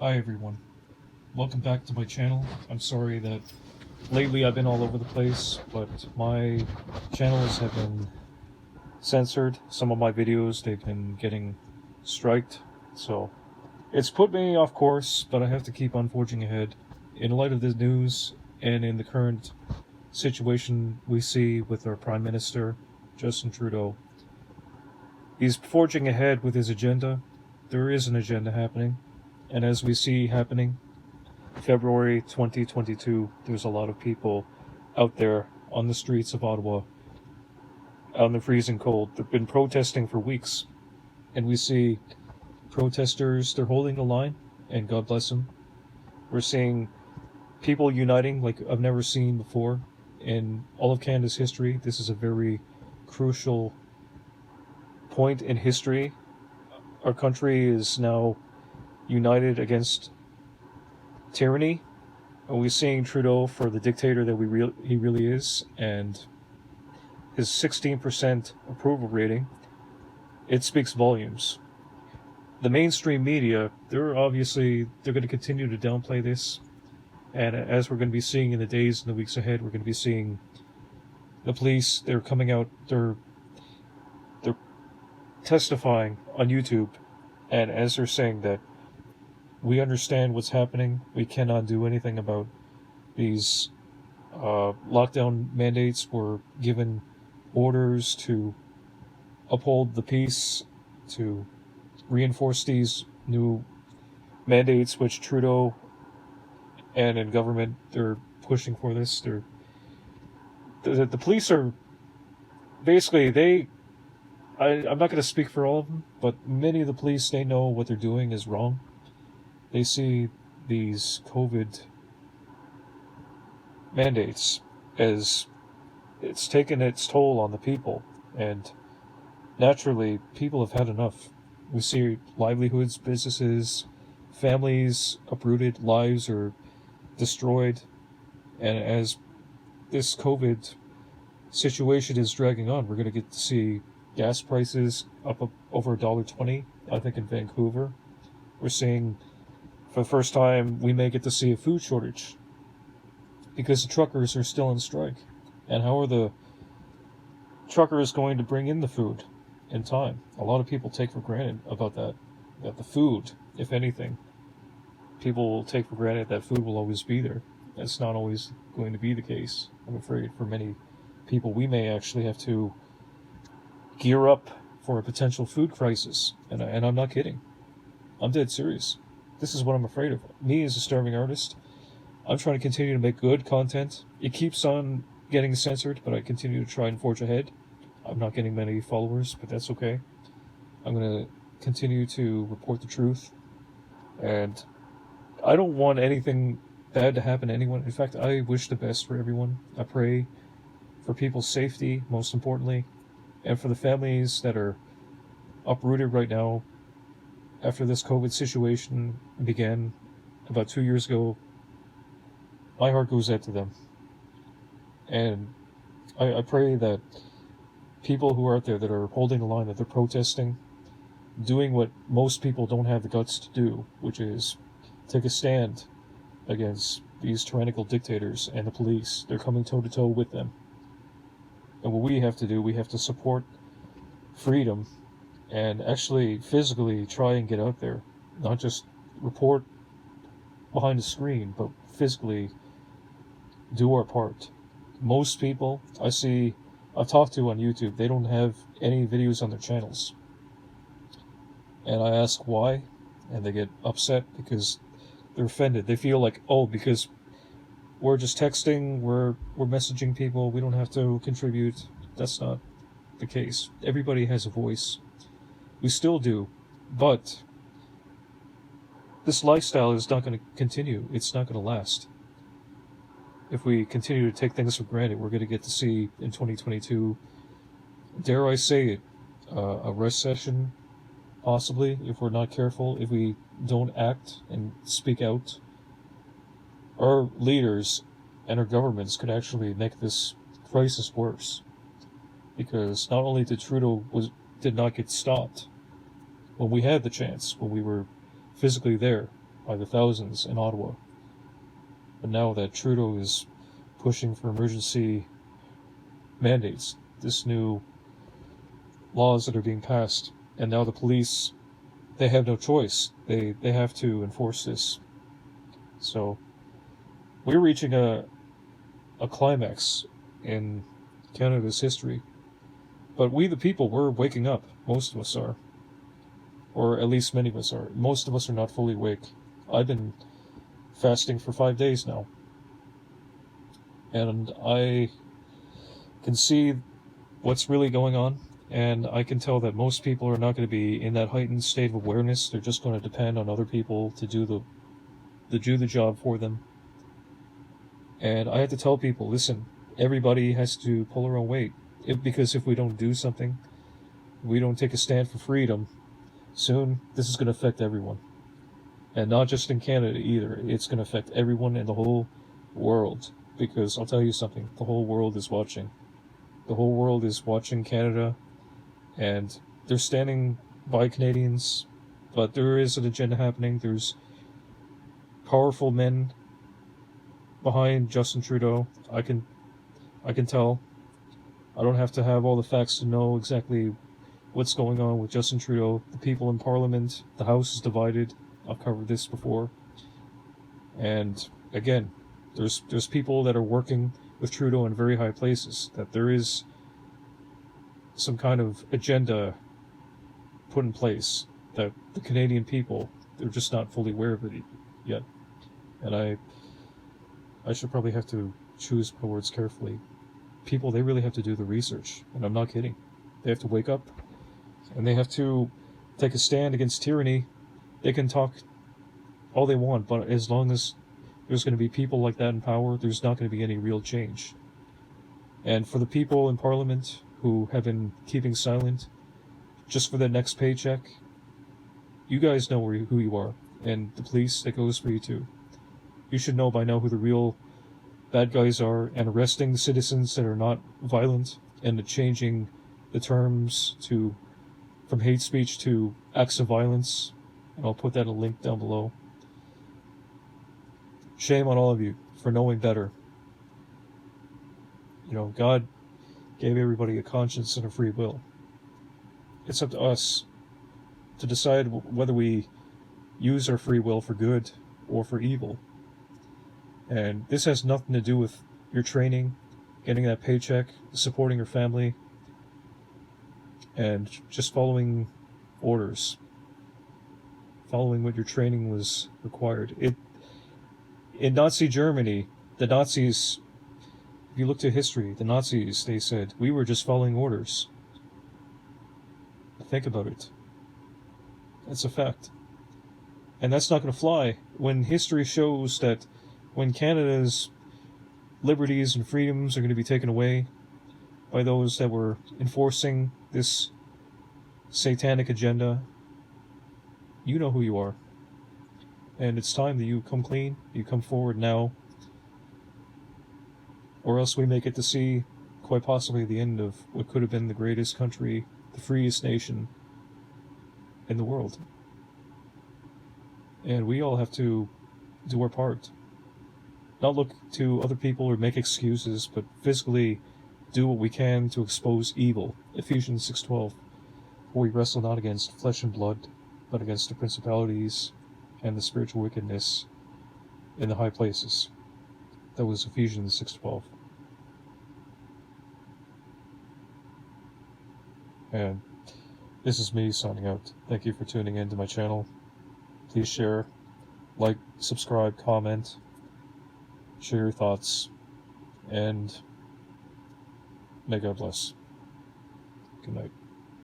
Hi everyone, welcome back to my channel. I'm sorry that lately I've been all over the place, but my channels have been censored. Some of my videos, they've been getting striked, so it's put me off course, but I have to keep on forging ahead. In light of the news and in the current situation we see with our Prime Minister, Justin Trudeau, he's forging ahead with his agenda. There is an agenda happening, and as we see happening, February 2022, there's a lot of people out there on the streets of Ottawa, out in the freezing cold. They've been protesting for weeks, and we see protesters, they're holding the line, and God bless them. We're seeing people uniting like I've never seen before in all of Canada's history. This is a very crucial point in history. Our country is now united against tyranny. And we're seeing Trudeau for the dictator that he really is, and his 16% approval rating, it speaks volumes. The mainstream media, they're going to continue to downplay this, and as we're going to be seeing in the days and the weeks ahead, we're going to be seeing the police, they're coming out, they're testifying on YouTube, and as they're saying that we understand what's happening, we cannot do anything about these lockdown mandates. Were given orders to uphold the peace, to reinforce these new mandates, which Trudeau and in government, they're pushing for this. The police are basically, I'm not going to speak for all of them, but many of the police, they know what they're doing is wrong. They see these COVID mandates as it's taken its toll on the people, and naturally, people have had enough. We see livelihoods, businesses, families uprooted, lives are destroyed, and as this COVID situation is dragging on, we're going to get to see gas prices up over $1.20, I think, in Vancouver. We're seeing, for the first time, we may get to see a food shortage because the truckers are still on strike. And how are the truckers going to bring in the food in time? A lot of people take for granted about that the food, if anything, people will take for granted that food will always be there. That's not always going to be the case. I'm afraid for many people, we may actually have to gear up for a potential food crisis. And I'm not kidding. I'm dead serious. This is what I'm afraid of. Me as a starving artist, I'm trying to continue to make good content. It keeps on getting censored, but I continue to try and forge ahead. I'm not getting many followers, but that's okay. I'm going to continue to report the truth. And I don't want anything bad to happen to anyone. In fact, I wish the best for everyone. I pray for people's safety, most importantly, and for the families that are uprooted right now after this COVID situation began about 2 years ago. My heart goes out to them. And I pray that people who are out there that are holding the line, that they're protesting, doing what most people don't have the guts to do, which is take a stand against these tyrannical dictators and the police. They're coming toe to toe with them. And what we have to do, we have to support freedom and actually physically try and get out there. Not just report behind a screen, but physically do our part. Most people I've talked to on YouTube, they don't have any videos on their channels. And I ask why, and they get upset because they're offended. They feel like, oh, because we're just texting, we're messaging people, we don't have to contribute. That's not the case. Everybody has a voice. We still do, but this lifestyle is not going to continue. It's not going to last. If we continue to take things for granted, we're going to get to see in 2022, dare I say it, a recession, possibly, if we're not careful, if we don't act and speak out. Our leaders and our governments could actually make this crisis worse. Because not only did Trudeau did not get stopped when we had the chance, when we were physically there, by the thousands in Ottawa. But now that Trudeau is pushing for emergency mandates, this new laws that are being passed, and now the police, they have no choice. They have to enforce this. So we're reaching a climax in Canada's history. But we the people, we're waking up. Most of us are. Or at least many of us are. Most of us are not fully awake. I've been fasting for 5 days now. And I can see what's really going on. And I can tell that most people are not going to be in that heightened state of awareness. They're just going to depend on other people to do the job for them. And I have to tell people, listen, everybody has to pull their own weight. Because if we don't do something, we don't take a stand for freedom, soon this is going to affect everyone. And not just in Canada either. It's going to affect everyone in the whole world. Because I'll tell you something, the whole world is watching. The whole world is watching Canada, and they're standing by Canadians, but there is an agenda happening. There's powerful men behind Justin Trudeau. I can tell. I don't have to have all the facts to know exactly what's going on with Justin Trudeau. The people in Parliament, the House is divided. I've covered this before. And again, there's people that are working with Trudeau in very high places, that there is some kind of agenda put in place that the Canadian people, they're just not fully aware of it yet. And I should probably have to choose my words carefully. People, they really have to do the research, and I'm not kidding. They have to wake up, and they have to take a stand against tyranny. They can talk all they want, but as long as there's going to be people like that in power, there's not going to be any real change. And for the people in Parliament who have been keeping silent just for the next paycheck, you guys know who you are. And the police, that goes for you too. You should know by now who the real bad guys are, and arresting the citizens that are not violent, and changing the terms from hate speech to acts of violence. And I'll put that in a link down below. Shame on all of you for knowing better. You know, God gave everybody a conscience and a free will. It's up to us to decide whether we use our free will for good or for evil. And this has nothing to do with your training, getting that paycheck, supporting your family, and just following orders. Following what your training was required. In Nazi Germany, the Nazis, if you look to history, the Nazis, they said, we were just following orders. Think about it. That's a fact. And that's not going to fly when history shows that when Canada's liberties and freedoms are going to be taken away by those that were enforcing this satanic agenda, you know who you are. And it's time that you come clean, you come forward now, or else we may get to see quite possibly the end of what could have been the greatest country, the freest nation in the world. And we all have to do our part. Not look to other people or make excuses, but physically do what we can to expose evil. Ephesians 6:12. For we wrestle not against flesh and blood, but against the principalities and the spiritual wickedness in the high places. That was Ephesians 6:12. And this is me signing out. Thank you for tuning in to my channel. Please share, like, subscribe, comment, share your thoughts, and may God bless. Good night.